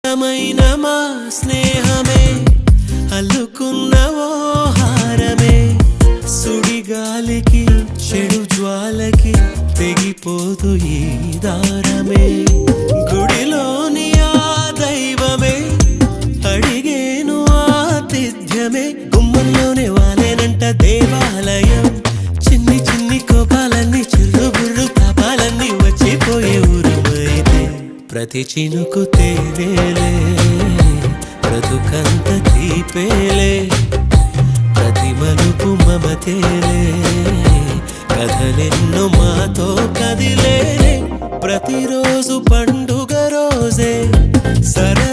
మైన మా స్నేహమే అల్లుకున్న ఓ హారమే సుడిగాలికి చెడు జ్వాలకి తెగిపోదు ఈ దారమే గుడిలోని ఆ దైవమే అడిగేను ఆతిథ్యమే గుమ్మంలోనే వాలేనంట దేవాలయం చిన్ని చిన్ని కోపాలన్నీ చిల్లుబుర్రు తాపాలన్నీ వచ్చిపోయే ఊరుమైతే ప్రతి చినుకు తేవేలే బ్రతుకంత తీపేలే ప్రతి మలుపు మమతేలే కథలెన్నో మాతో కదిలేలే ప్రతిరోజు పండుగ రోజే సరే